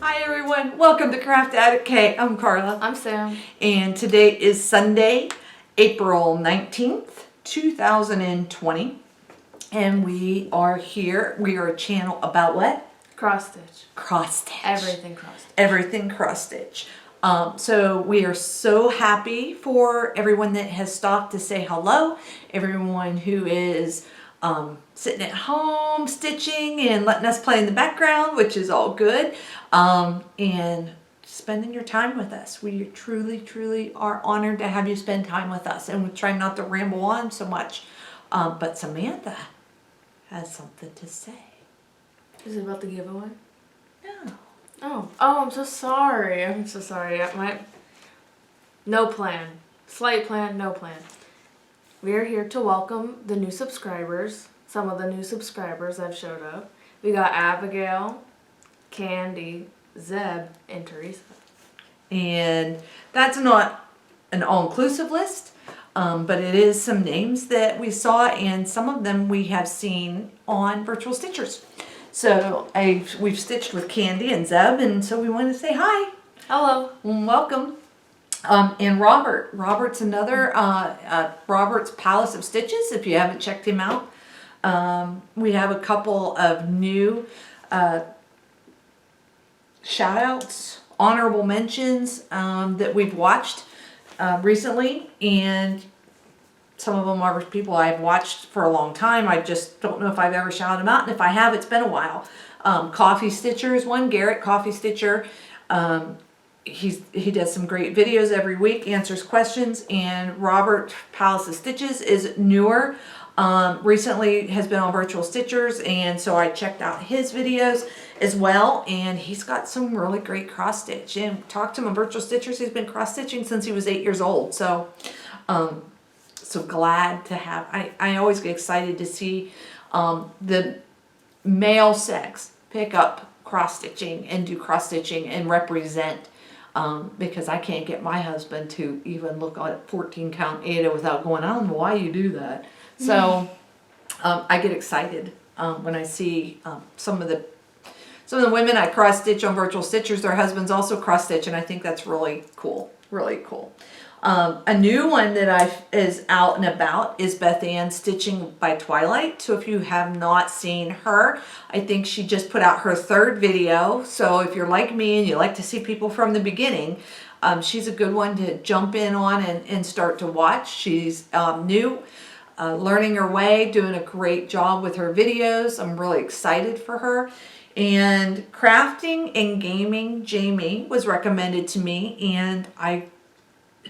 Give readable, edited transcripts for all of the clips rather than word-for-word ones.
Hi everyone, welcome to Craft Addict K. I'm Carla. I'm Sam. And today is Sunday, April 19th, 2020. And we are here. We are a channel about what? Cross stitch. Cross stitch. Everything cross stitch. Everything cross stitch. So we are so happy for everyone that has stopped to say hello. Everyone who is sitting at home stitching and letting us play in the background, which is all good. And spending your time with us. We truly are honored to have you spend time with us. And we try not to ramble on so much. But Samantha has something to say. Is it about the giveaway? No. Oh, I'm so sorry. I'm so sorry. No plan. Slight plan, no plan. We are here to welcome the new subscribers. Some of the new subscribers that showed up. We got Avigail, Candy, Zeb, and Teresa. And that's not an all-inclusive list, but it is some names that we saw, and some of them we have seen on Virtual Stitchers. So we've stitched with Candy and Zeb, and so we want to say hi. Hello. And welcome. And Robert's another, Robert's Palace of Stitches, if you haven't checked him out. We have a couple of new shout outs, honorable mentions that we've watched recently, and some of them are people I've watched for a long time. I just don't know if I've ever shouted them out, and if I have, it's been a while. CoffeeStitcher is one. Garrett CoffeeStitcher. He does some great videos every week, answers questions, and Robert Palace of Stitches is newer. Recently has been on Virtual Stitchers, and so I checked out his videos as well, and he's got some really great cross stitch. And talked to him on Virtual Stitchers. He's been cross stitching since he was 8 years old. So so glad to have. I always get excited to see the male sex pick up cross stitching and do cross stitching and represent. Because I can't get my husband to even look at 14 count Ada without going, I don't know why you do that. So I get excited when I see some of the women I cross stitch on Virtual Stitchers, their husbands also cross stitch, and I think that's really cool. Really cool. A new one that is out and about is Beth Ann Stitching by Twilight. So if you have not seen her, I think she just put out her 3rd video. So if you're like me and you like to see people from the beginning, she's a good one to jump in on and start to watch. She's new, learning her way, doing a great job with her videos. I'm really excited for her. And Crafting and Gaming Jamie was recommended to me, and I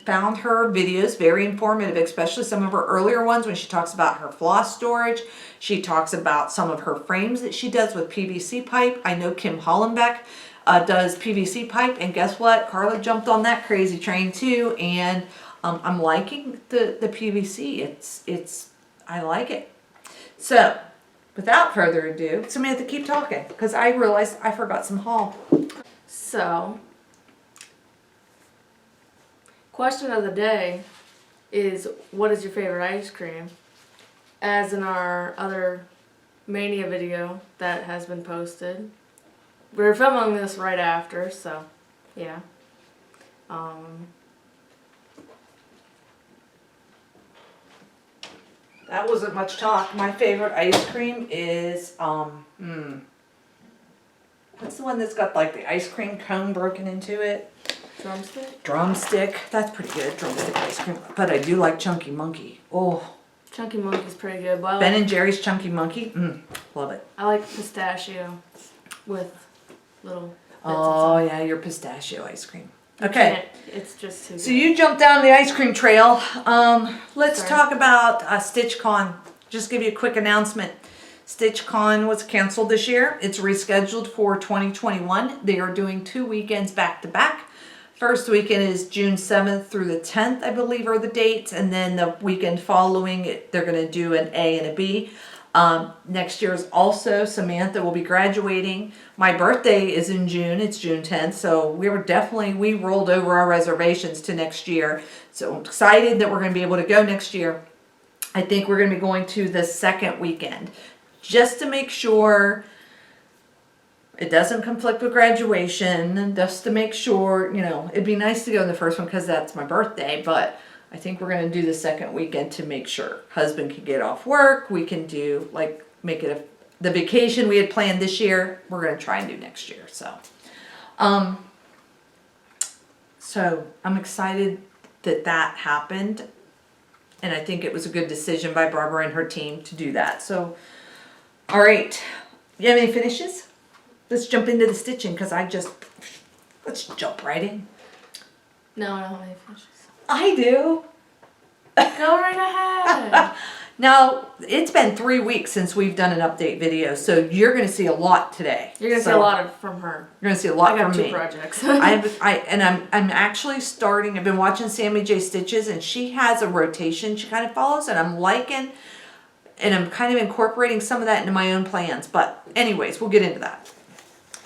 found her videos very informative, especially some of her earlier ones when she talks about her floss storage. She talks about some of her frames that she does with PVC pipe. I know Kim Hollenbeck does PVC pipe, and guess what? Carla jumped on that crazy train too, and I'm liking the PVC. I like it. So without further ado, Samantha, keep talking, because I realized I forgot some haul. So, question of the day is, what is your favorite ice cream? As in our other Mania video that has been posted. We're filming this right after, so yeah. That wasn't much talk. My favorite ice cream is, what's the one that's got like the ice cream cone broken into it? Drumstick? Drumstick. That's pretty good, drumstick ice cream. But I do like Chunky Monkey. Oh. Chunky Monkey's pretty good. But Ben and Jerry's Chunky Monkey. Love it. I like pistachio with little bits Oh, yeah, your pistachio ice cream. Okay. It's just too good. So you jumped down the ice cream trail. Let's talk about StitchCon. Just give you a quick announcement. StitchCon was canceled this year. It's rescheduled for 2021. They are doing 2 weekends back to back. First weekend is June 7th through the 10th, I believe, are the dates. And then the weekend following, they're going to do an A and a B. Next year is also Samantha will be graduating. My birthday is in June. It's June 10th. So we rolled over our reservations to next year. So I'm excited that we're going to be able to go next year. I think we're going to be going to the second weekend just to make sure it doesn't conflict with graduation, and just to make sure, it'd be nice to go in the first one because that's my birthday, but I think we're going to do the second weekend to make sure husband can get off work. We can do, make it the vacation we had planned this year, we're going to try and do next year. So I'm excited that happened. And I think it was a good decision by Barbara and her team to do that. So, all right. You have any finishes? Let's jump into the stitching because let's jump right in. No, I don't have any finishes. I do. Go right ahead. Now, it's been 3 weeks since we've done an update video, so you're going to see a lot today. You're going to see a lot from her. You're going to see a lot from me. I got 2 projects. I'm actually starting, I've been watching Sammy J Stitches, and she has a rotation she kind of follows, and I'm liking, and I'm kind of incorporating some of that into my own plans. But anyways, we'll get into that.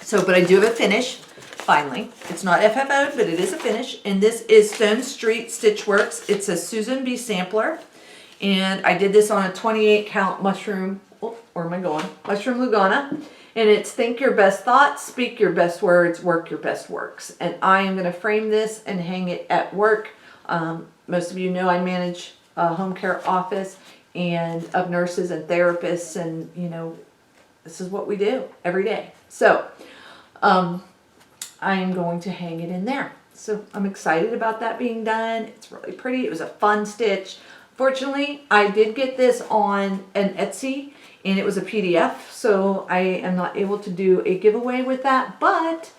So, but I do have a finish, finally. It's not FFO'd, but it is a finish, and this is Stone Street Stitchworks. It's a Susan B. sampler. And I did this on a 28 count mushroom, where am I going? Mushroom Lugana. And it's think your best thoughts, speak your best words, work your best works. And I am going to frame this and hang it at work. Most of you know I manage a home care office and of nurses and therapists, and this is what we do every day. So I am going to hang it in there. So I'm excited about that being done. It's really pretty. It was a fun stitch. Fortunately, I did get this on an Etsy, and it was a PDF, so I am not able to do a giveaway with that, but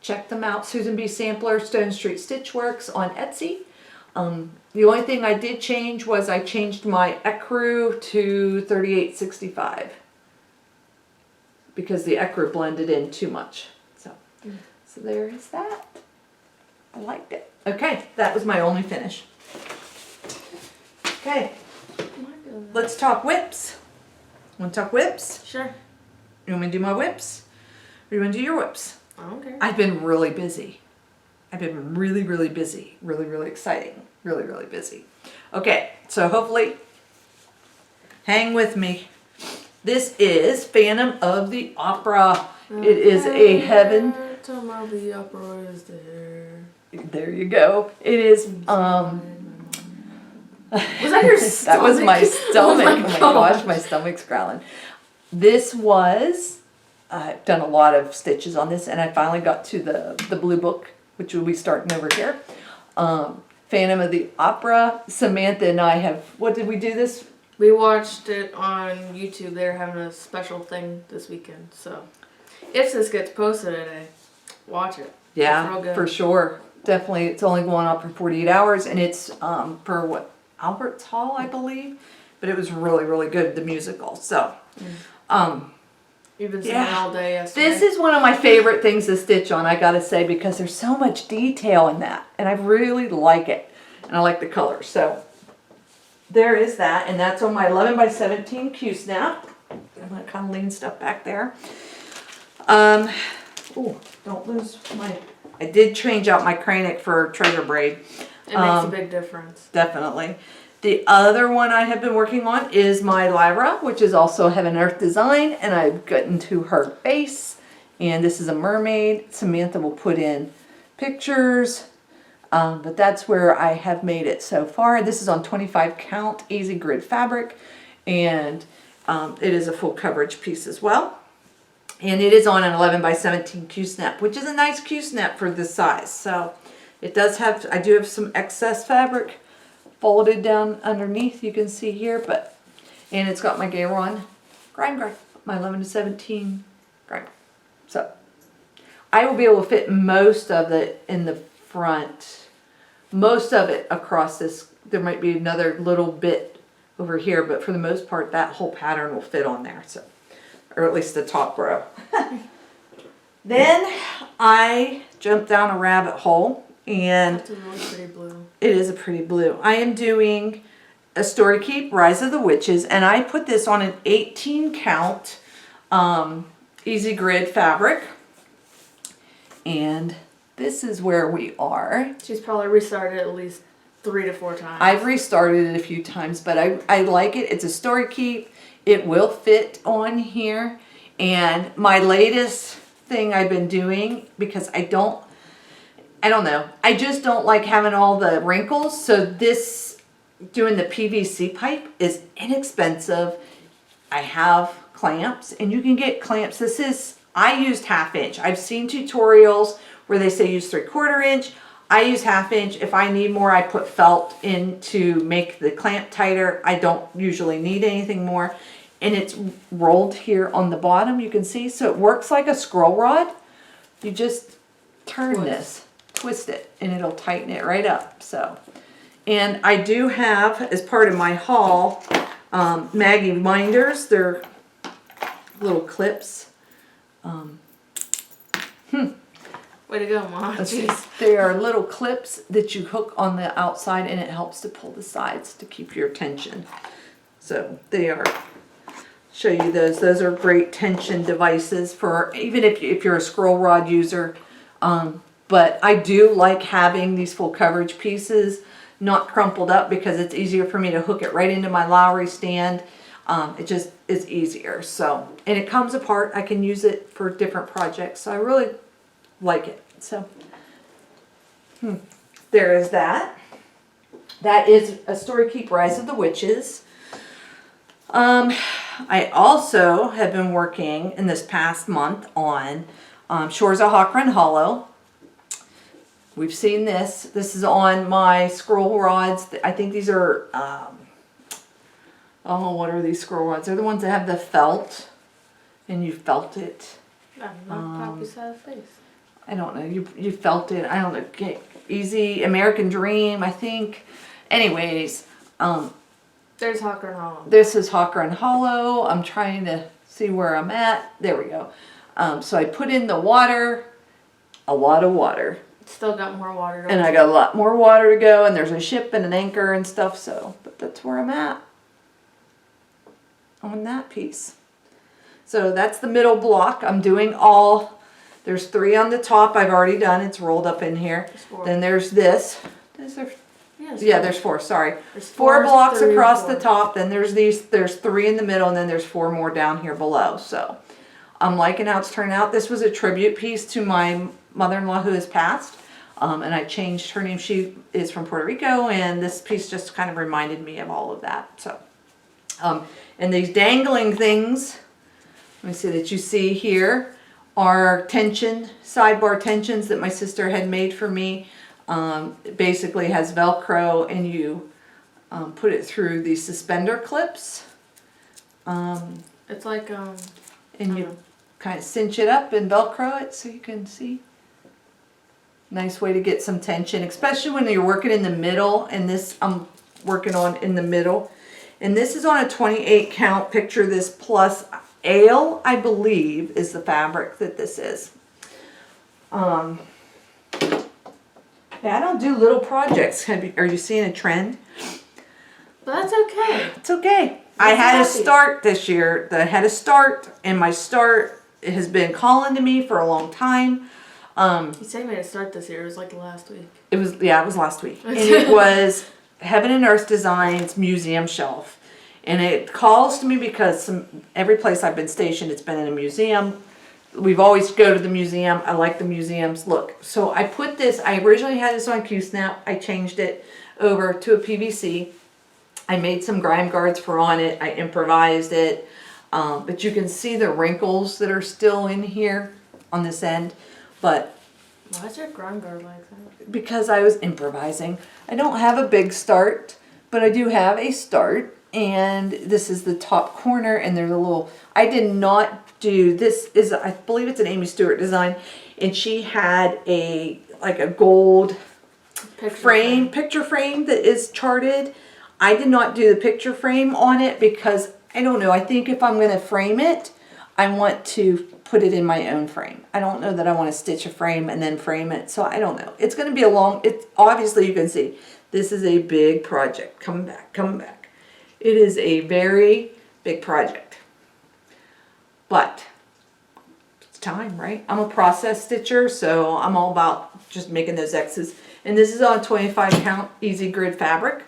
check them out, Susan B. Sampler, Stone Street Stitchworks on Etsy. The only thing I did change was I changed my ecru to 3865 because the ecru blended in too much. So there is that. I liked it. Okay, that was my only finish. Okay, let's talk whips. Want to talk whips? Sure. You want me to do my whips? Or you want to do your whips? I don't care. I've been really busy. I've been really, really busy. Really, really exciting. Really, really busy. Okay, so hopefully, hang with me. This is Phantom of the Opera. It is a heaven. Phantom of the Opera is there. There you go. It is, Was that your stomach? That was my stomach. Oh my gosh, my stomach's growling. This was, I've done a lot of stitches on this, and I finally got to the blue book, which we'll be starting over here. Phantom of the Opera. Samantha and I have, what did we do this? We watched it on YouTube. They're having a special thing this weekend, so if this gets posted today, watch it. Yeah, for sure. Definitely. It's only going up for 48 hours, and it's for what? Albert's Hall, I believe, but it was really, really good, the musical. So, you've been singing all day yesterday. This is one of my favorite things to stitch on, I gotta say, because there's so much detail in that, and I really like it, and I like the colors. So, there is that, and that's on my 11 by 17 Q-snap. I'm gonna kind of lean stuff back there. Oh, don't lose I did change out my cranic for treasure braid. It makes a big difference. Definitely. The other one I have been working on is my Lyra, which is also Heaven Earth design, and I've gotten to her base, and this is a mermaid. Samantha will put in pictures, but that's where I have made it so far. This is on 25 count easy grid fabric, and it is a full coverage piece as well. And it is on an 11 by 17 Q-snap, which is a nice Q-snap for this size. So it does have, I do have some excess fabric folded down underneath, you can see here, and it's got my Gayron grind, my 11 to 17 grind. So I will be able to fit most of it in the front, most of it across this. There might be another little bit over here, but for the most part, that whole pattern will fit on there. So, or at least the top row. Then I jumped down a rabbit hole, and That's a really pretty blue. It is a pretty blue. I am doing a Story Keep Rise of the Witches, and I put this on an 18 count easy grid fabric, and this is where we are. She's probably restarted at least 3 to 4 times. I've restarted it a few times, but I like it. It's a Story Keep. It will fit on here, And my latest thing I've been doing, because I don't know, I just don't like having all the wrinkles. So this, doing the PVC pipe is inexpensive. I have clamps, and you can get clamps. I used 1/2 inch. I've seen tutorials where they say use 3/4 inch. I use 1/2 inch. If I need more, I put felt in to make the clamp tighter. I don't usually need anything more. And it's rolled here on the bottom, you can see. So it works like a scroll rod. You just turn this, twist it, and it'll tighten it right up. So, and I do have, as part of my haul, Maggie binders. They're little clips. Way to go, Mom. They are little clips that you hook on the outside, and it helps to pull the sides to keep your tension. So they are, show you those. Those are great tension devices for even if you're a scroll rod user. But I do like having these full coverage pieces not crumpled up, because it's easier for me to hook it right into my Lowry stand. It just is easier. So, and it comes apart. I can use it for different projects. So I really like it. So there is that. That is A Story Keep Rise of the Witches. I also have been working in this past month on Shores of Hawkrun Hollow. We've seen this. This is on my scroll rods. I think these are, oh, what are these scroll rods? They're the ones that have the felt, and you felt it. Poppy side face. I don't know. You felt it. I don't know. Easy American Dream, I think. Anyways, there's Hawkrun Hollow. This is Hawkrun Hollow. I'm trying to see where I'm at. There we go. So I put in the water, a lot of water. Still got more water to go. And I got a lot more water to go, and there's a ship and an anchor and stuff, so, but that's where I'm at on that piece. So that's the middle block. I'm doing there's 3 on the top I've already done. It's rolled up in here. Then there's this. There's 4, sorry. There's 4 blocks across the top, then there's 3 in the middle, and then there's 4 more down here below. So I'm liking how it's turned out. This was a tribute piece to my mother-in-law who has passed. And I changed her name. She is from Puerto Rico, and this piece just kind of reminded me of all of that. So, and these dangling things, let me see, that you see here are sidebar tensions that my sister had made for me. It basically has Velcro, and you put it through these suspender clips. It's like, and you kind of cinch it up and Velcro it so you can see. Nice way to get some tension, especially when you're working in the middle. And this I'm working on in the middle. And this is on a 28 count. Picture this plus ale, I believe, is the fabric that this is. Yeah, I don't do little projects. Are you seeing a trend? But that's okay. It's okay. I had a start this year. I had a start, and my start has been calling to me for a long time. You said you made a start this year. It was like last week. It was last week. And it was Heaven and Earth Designs museum shelf. And it calls to me because every place I've been stationed, it's been in a museum. We've always go to the museum. I like the museum's look. So I put this, I originally had this on Q-Snap. I changed it over to a PVC. I made some grime guards for on it. I improvised it. But you can see the wrinkles that are still in here on this end. But why is your grime guard like that? Because I was improvising. I don't have a big start, but I do have a start. And this is the top corner, and there's a little, I did not do, this is, I believe it's an Amy Stewart design, and she had like a gold picture frame that is charted. I did not do the picture frame on it because, I don't know, I think if I'm going to frame it, I want to put it in my own frame. I don't know that I want to stitch a frame and then frame it, so I don't know. It's going to be obviously you can see, this is a big project, coming back. It is a very big project. But it's time, right? I'm a process stitcher, so I'm all about just making those X's. And this is on 25 count easy grid fabric.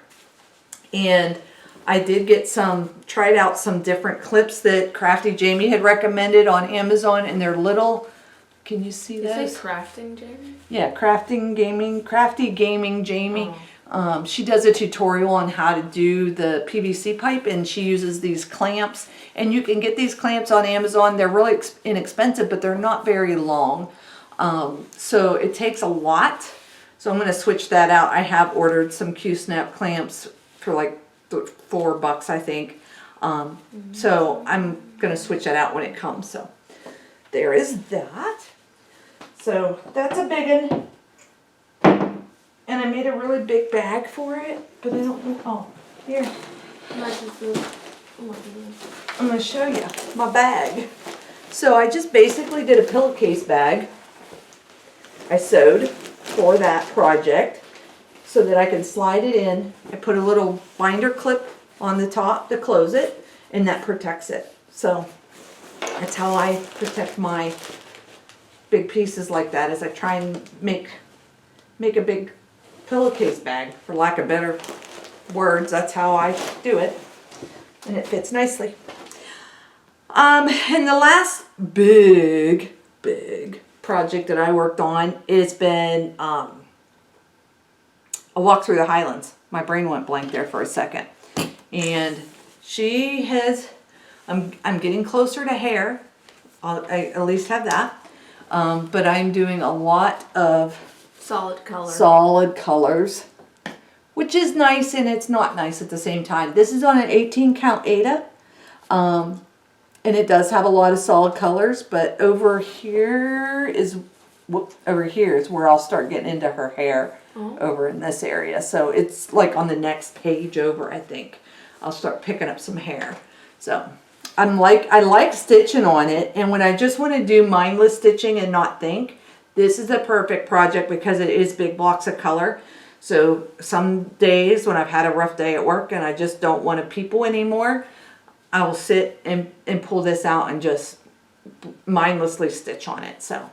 And I did get tried out some different clips that Crafty Jamie had recommended on Amazon, and they're little, can you see You those? say crafting, Jamie? Yeah, Crafty Gaming Jamie. She does a tutorial on how to do the PVC pipe, and she uses these clamps, and you can get these clamps on Amazon. They're really inexpensive, but they're not very long. So it takes a lot. So I'm going to switch that out. I have ordered some Q-snap clamps for like $4, I think. So I'm going to switch that out when it comes. So there is that. So that's a big one. And I made a really big bag for it, but I don't know. Oh, here. I'm going to show you my bag. So I just basically did a pillowcase bag. I sewed for that project so that I can slide it in. I put a little binder clip on the top to close it, and that protects it. So that's how I protect my big pieces like that, is I try and make a big pillowcase bag, for lack of better words. That's how I do it, and it fits nicely. And the last big project that I worked on has been a walk through the Highlands. My brain went blank there for a second. And she has, I'm getting closer to hair. I at least have that. But I'm doing a lot of solid colors, which is nice and it's not nice at the same time. This is on an 18 count Ada. And it does have a lot of solid colors, but over here is where I'll start getting into her hair, over in this area. So it's like on the next page over, I think. I'll start picking up some hair. So I like stitching on it, and when I just want to do mindless stitching and not think, this is a perfect project because it is big blocks of color. So some days when I've had a rough day at work and I just don't want to people anymore, I will sit and pull this out and just mindlessly stitch on it. So,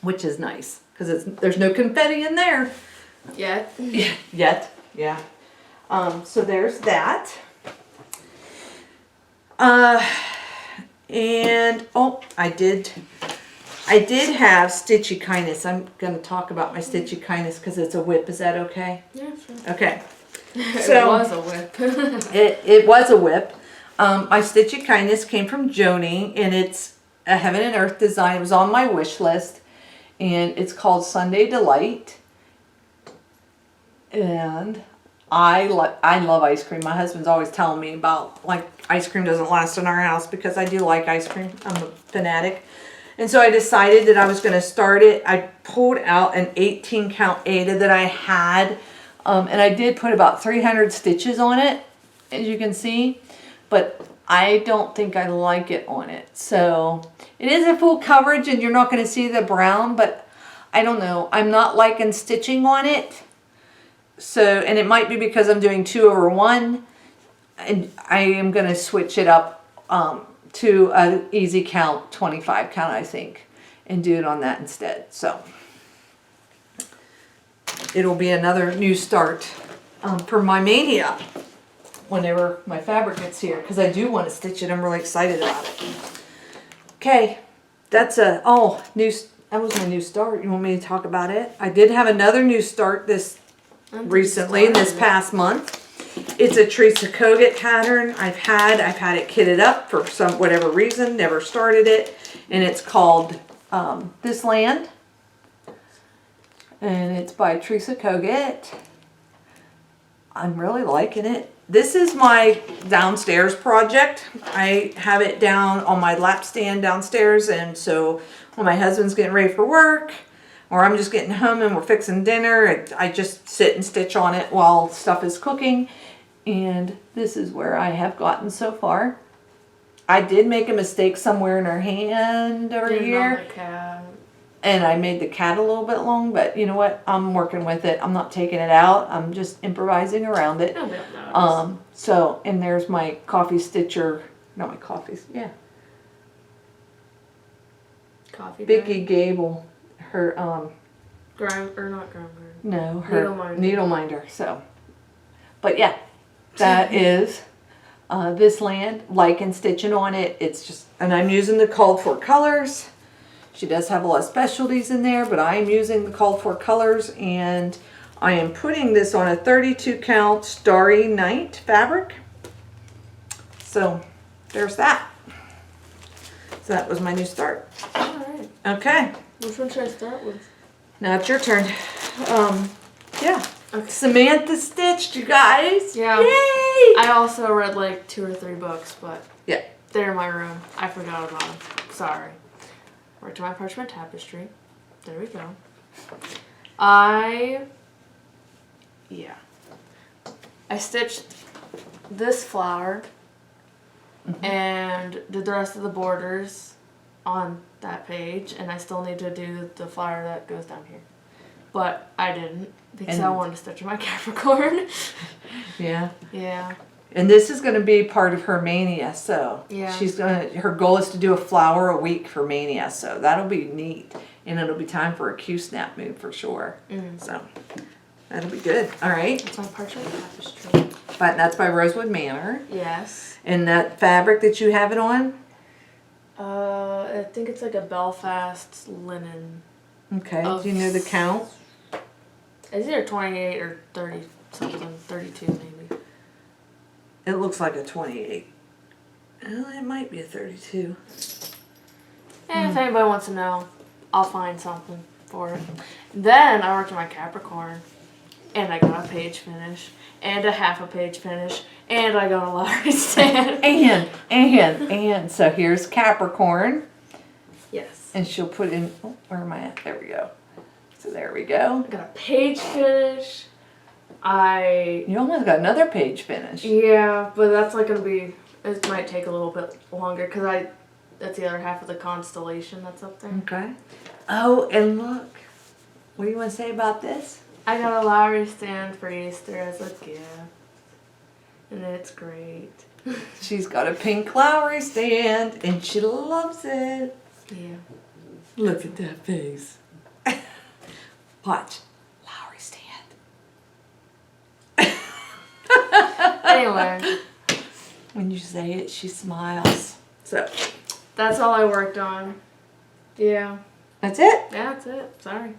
which is nice because there's no confetti in there yet. Yet, yeah. So there's that. And I did have Stitchy Kindness. I'm going to talk about my Stitchy Kindness because it's a whip. Is that okay? Yeah, sure. Okay. It was a whip. It was a whip. My Stitchy Kindness came from Joni, and it's a Heaven and Earth design. It was on my wish list, and it's called Sunday Delight. And I love ice cream. My husband's always telling me about, like, ice cream doesn't last in our house because I do like ice cream. I'm a fanatic. And so I decided that I was going to start it. I pulled out an 18 count Ada that I had, and I did put about 300 stitches on it, as you can see. But I don't think I like it on it. So it is a full coverage and you're not going to see the brown, but I don't know. I'm not liking stitching on it. So, and it might be because I'm doing 2/1, and I am going to switch it up to an easy count, 25 count, I think, and do it on that instead. So it'll be another new start for my mania whenever my fabric gets here, because I do want to stitch it. I'm really excited about it. Okay, that's that was my new start. You want me to talk about it? I did have another new start this past month. It's a Teresa Kogut pattern. I've had it kitted up for whatever reason, never started it, and it's called This Land, and it's by Teresa Kogut. I'm really liking it. This is my downstairs project. I have it down on my lap stand downstairs, and so when my husband's getting ready for work, or I'm just getting home and we're fixing dinner, I just sit and stitch on it while stuff is cooking. And this is where I have gotten so far. I did make a mistake somewhere in her hand over here. And I made the cat a little bit long, but you know what? I'm working with it. I'm not taking it out. I'm just improvising around it. So, and there's my CoffeeStitcher, not my coffees, yeah. Coffee Vicky Gable, her, needle minder. Needle minder, so. But yeah, that is this land, liking stitching on it. It's just, and I'm using the called for colors. She does have a lot of specialties in there, but I am using the called for colors, and I am putting this on a 32 count Starry Night fabric. So there's that. So that was my new start. All right. Okay. Which one should I start with? Now it's your turn. Yeah. Okay. Samantha stitched, you guys. Yeah. Yay! I also read like 2 or 3 books, but Yeah. they're in my room. I forgot about them. Sorry. Right to my parchment tapestry. There we go. I stitched this flower and did the rest of the borders on that page, and I still need to do the flower that goes down here. But I didn't because I And- wanted to stitch my Capricorn. Yeah. Yeah. And this is going to be part of her mania, so Yeah. her goal is to do a flower a week for mania, so that'll be neat, and it'll be time for a Q-snap move for sure. So that'll be good. All right, That's my parchment tapestry. but that's by Rosewood Manor, Yes. and that fabric that you have it on. I think it's like a Belfast linen. Okay, Of- do you know the count? It's either 28 or 30 something, 32 maybe. It looks like a 28. Well, it might be a 32. And if anybody wants to know, I'll find something for it. Then I worked on my Capricorn, and I got a page finish, and a half a page finish, and I got a lottery stand. And so here's Capricorn, Yes. and she'll put in. Oh, where am I at? There we go. So there we go. I got a page finish. You almost got another page finish. Yeah, but that's like gonna be. It might take a little bit longer because that's the other half of the constellation that's up there. Okay. Oh, and look. What do you want to say about this? I got a lottery stand for Easter as a gift, and it's great. She's got a pink lottery stand, and she loves it. Yeah. Look at that face. Watch. Lottery stand. Anyway, When you say it, she smiles. So, that's all I worked on. Yeah. that's it. Yeah, that's it. Sorry.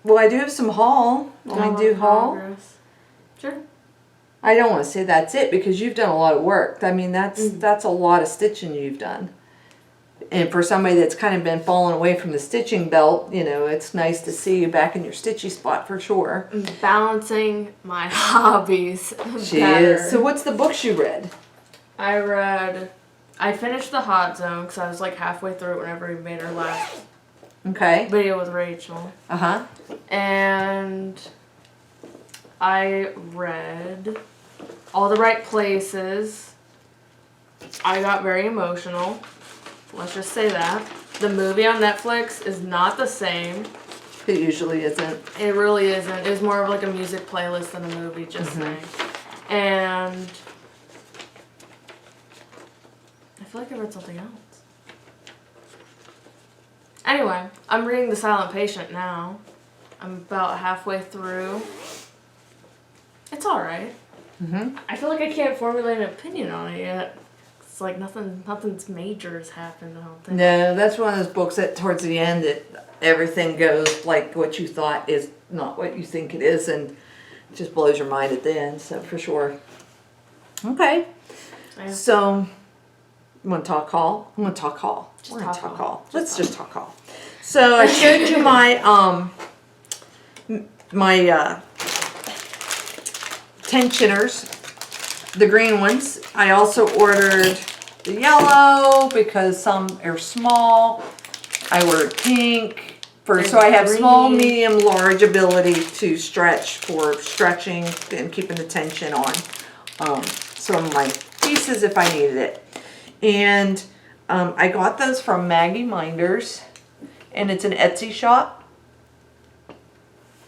Well, I do have some haul. Want me to do haul? Progress. Sure. I don't want to say that's it because you've done a lot of work. I mean, that's a lot of stitching you've done. And for somebody that's kind of been falling away from the stitching belt, you know, it's nice to see you back in your stitchy spot for sure. Balancing my hobbies. She better. is. So what's the books you read? I finished the Hot Zone because I was like halfway through it whenever we made our last Okay. video with Rachel. Uh-huh. And I read All the Right Places. I got very emotional. Let's just say that. The movie on Netflix is not the same. It usually isn't. It really isn't. It was more of like a music playlist than a movie, just saying. And I feel like I read something else. Anyway, I'm reading The Silent Patient now. I'm about halfway through. It's alright. I feel like I can't formulate an opinion on it yet. It's like nothing's major has happened, I don't think. No, that's one of those books that towards the end everything goes like what you thought is not what you think it is, and it just blows your mind at the end, so for sure. Okay. Yeah. So, you want to talk haul? I'm going to talk haul. Just We're going to talk talk haul. haul. Let's just talk haul. So, I showed you my, my tensioners, the green ones. I also ordered the yellow because some are small. I ordered pink so I have small, medium, large ability to stretch for stretching and keeping the tension on some of my pieces if I needed it. And I got those from Maggie Minders, and it's an Etsy shop.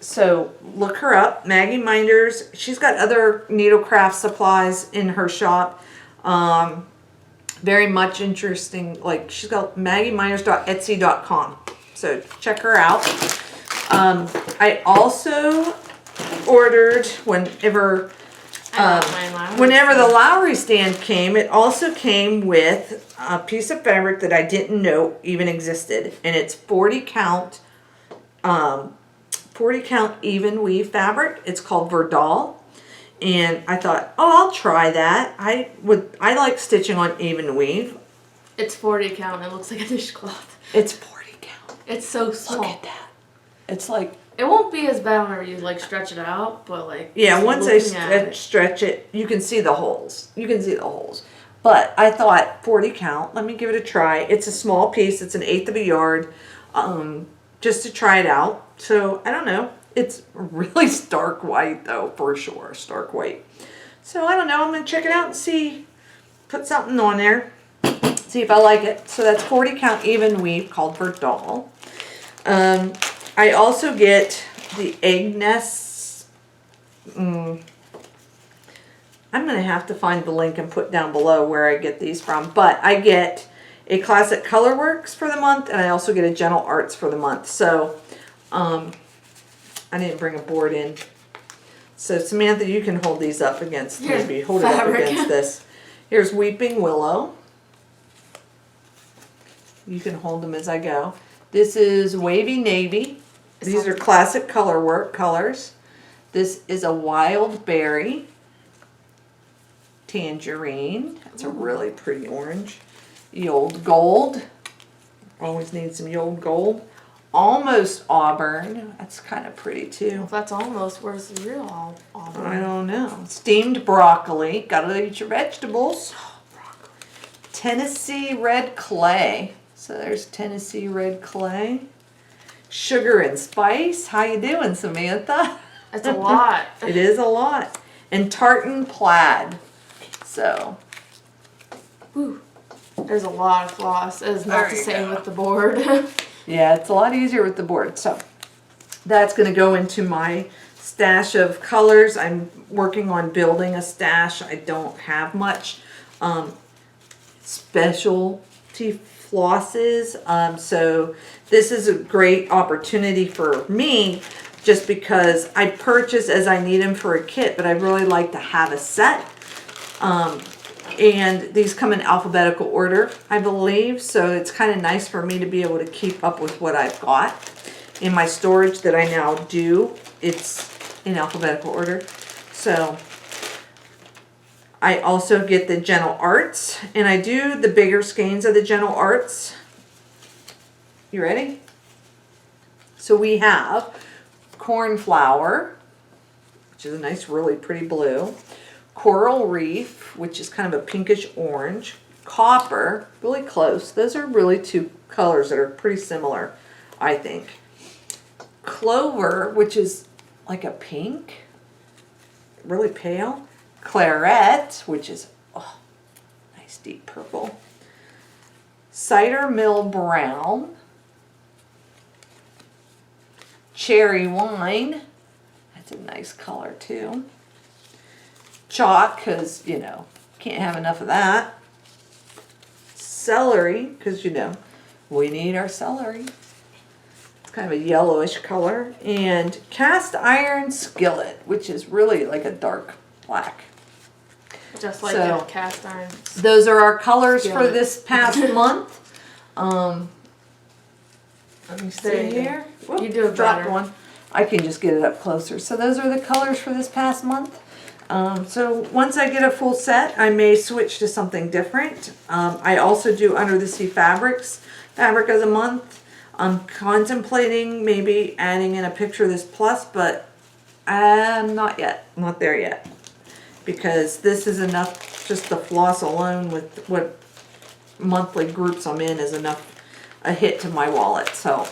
So look her up, Maggie Minders. She's got other needlecraft supplies in her shop. Very much interesting. Like, she's got maggieminders.etsy.com. So check her out. I also ordered, whenever I like my Lowry Whenever the stand. Lowry stand came, it also came with a piece of fabric that I didn't know even existed, and it's 40 count 40 count even weave fabric. It's called Verdal. And I thought, oh, I'll try that. I like stitching on even weave. It's 40 count. It looks like a dishcloth. It's 40 count. It's so small. Look at that. It's like, It won't be as bad whenever you like stretch it out, but like yeah, just once I looking at it. stretch it, you can see the holes. You can see the holes. But I thought 40 count, let me give it a try. It's a small piece. It's an 1/8 of a yard, just to try it out. So I don't know. It's really stark white though, for sure, stark white. So I don't know. I'm gonna check it out and see. Put something on there. See if I like it. So that's 40 count even weave called Verdal. I also get the egg nests. I'm going to have to find the link and put down below where I get these from. But I get a Classic Colorworks for the month, and I also get a Gentle Arts for the month. So I didn't bring a board in. So Samantha, you can hold these up against, maybe hold it up fabric. against this. Here's Weeping Willow. You can hold them as I go. This is Wavy Navy. These are Classic Colorwork colors. This is a Wild Berry. Tangerine. That's a really pretty orange. Yold Gold. Always need some Yold Gold. Almost Auburn. That's kind of pretty too. If that's almost, where's the real Auburn? I don't know. Steamed broccoli. Gotta eat your vegetables. Broccoli. Tennessee Red Clay. So there's Tennessee Red Clay. Sugar and Spice. How you doing, Samantha? That's a lot. It is a lot. And Tartan Plaid. So. Whew. There's a lot of floss. It is There not the you same go. with the board. Yeah, it's a lot easier with the board. So that's going to go into my stash of colors. I'm working on building a stash. I don't have much specialty flosses. So this is a great opportunity for me just because I purchase as I need them for a kit, but I really like to have a set. And these come in alphabetical order, I believe. So it's kind of nice for me to be able to keep up with what I've got. In my storage that I now do, it's in alphabetical order. So I also get the Gentle Arts, and I do the bigger skeins of the Gentle Arts. You ready? So we have Cornflower, which is a nice, really pretty blue. Coral Reef, which is kind of a pinkish orange. Copper, really close. Those are really two colors that are pretty similar, I think. Clover, which is like a pink, really pale. Claret, which is nice deep purple. Cider Mill Brown. Cherry Wine, that's a nice color too. Chalk, because, you know, can't have enough of that. Celery, because, you know, we need our celery. It's kind of a yellowish color. And Cast Iron Skillet, which is really like a dark black. Just like So, a cast iron. Those are our colors for Skillet. this past month. Let me see There you go. here. You do it Dropped better. one. I can just get it up closer. So those are the colors for this past month. So once I get a full set, I may switch to something different. I also do Under the Sea fabric as a month. I'm contemplating maybe adding in a picture of this plus, but I'm not yet. I'm not there yet. Because this is enough, just the floss alone with what monthly groups I'm in is enough a hit to my wallet. So,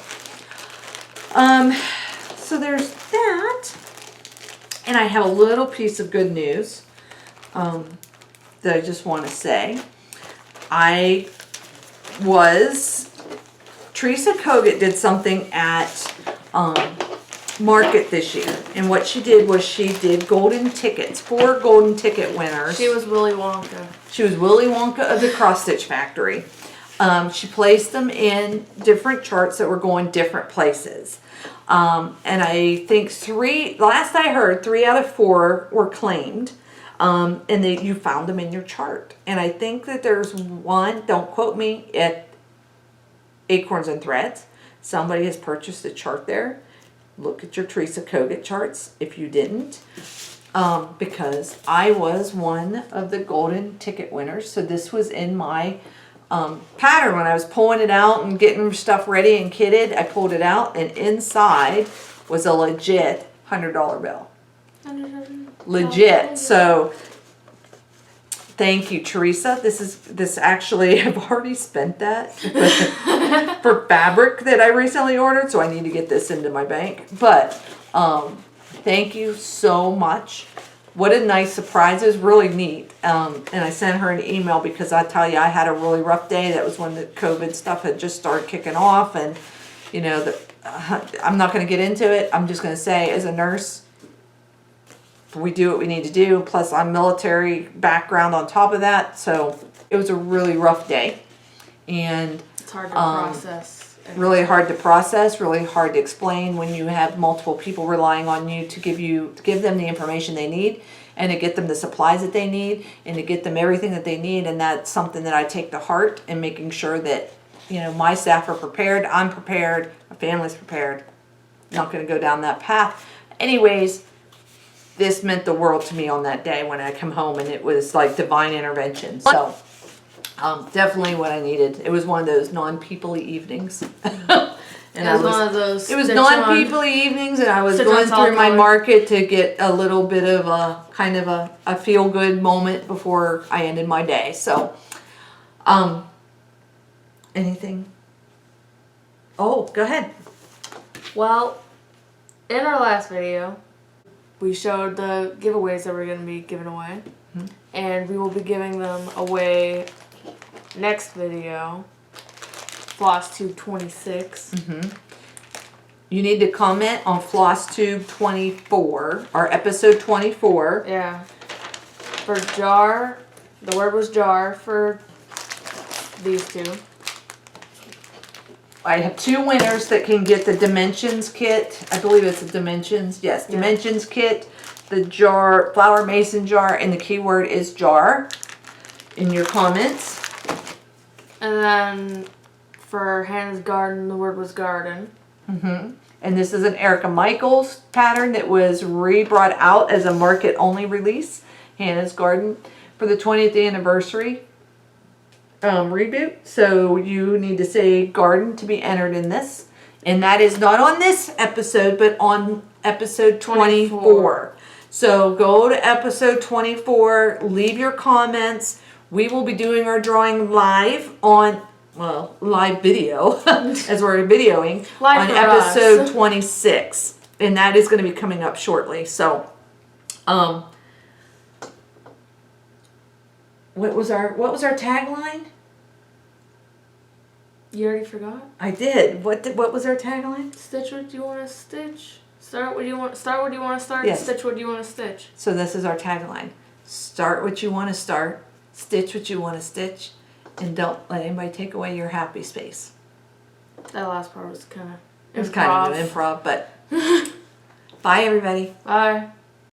so there's that. And I have a little piece of good news that I just want to say. Teresa Kogut did something at Market this year. And what she did was she did golden tickets, 4 golden ticket winners. She was Willy Wonka. She was Willy Wonka of the Cross Stitch Factory. She placed them in different charts that were going different places. And I think last I heard, 3 out of 4 were claimed. And you found them in your chart. And I think that there's one, don't quote me, at Acorns and Threads. Somebody has purchased a chart there. Look at your Teresa Kogut charts if you didn't. Because I was one of the golden ticket winners. So this was in my pattern when I was pulling it out and getting stuff ready and kitted. I pulled it out, and inside was a legit $100 bill. Legit. So thank you, Teresa. This actually, I've already spent that for fabric that I recently ordered, so I need to get this into my bank. But thank you so much. What a nice surprise. It was really neat. And I sent her an email because I tell you, I had a really rough day. That was when the COVID stuff had just started kicking off. And, you know, I'm not going to get into it. I'm just going to say, as a nurse, we do what we need to do. Plus, I'm military background on top of that. So it was a really rough day. And it's hard to process. Really hard to process, really hard to explain when you have multiple people relying on you to give them the information they need, and to get them the supplies that they need, and to get them everything that they need. And that's something that I take to heart, and making sure that, you know, my staff are prepared, I'm prepared, my family's prepared. Not going to go down that path. Anyways, this meant the world to me on that day when I come home, and it was like divine intervention. So definitely what I needed. It was one of those non-peoply evenings. And it was one of those. It was non-peoply evenings, and I was going through my market to get a little bit of a kind of a feel-good moment before I ended my day. So, anything? Oh, go ahead. Well, in our last video, we showed the giveaways that we're going to be giving away. Mm-hmm. And we will be giving them away next video. Flosstube 26. Mm-hmm. You need to comment on Flosstube 24, or episode 24. Yeah. For jar, the word was jar for these two. I have 2 winners that can get the Dimensions kit. I believe it's the Dimensions. Yes, yeah. Dimensions kit, the jar, flower mason jar, and the keyword is jar in your comments. And then for Hannah's garden, the word was garden. Mm-hmm. And this is an Erica Michaels pattern that was brought out as a market-only release. Hannah's garden for the 20th anniversary reboot. So you need to say garden to be entered in this. And that is not on this episode, but on episode 24. So go to episode 24, leave your comments. We will be doing our drawing live on, well, live video, as we're videoing, live on episode 26. And that is going to be coming up shortly. So, what was our tagline? You already forgot? I did. What was our tagline? Stitch what you want to stitch. Start what you want to start. Yes. Stitch what you want to stitch. So this is our tagline. Start what you want to start. Stitch what you want to stitch. And don't let anybody take away your happy space. That last part was kind of improv. It was kind of an improv, but bye everybody. Bye.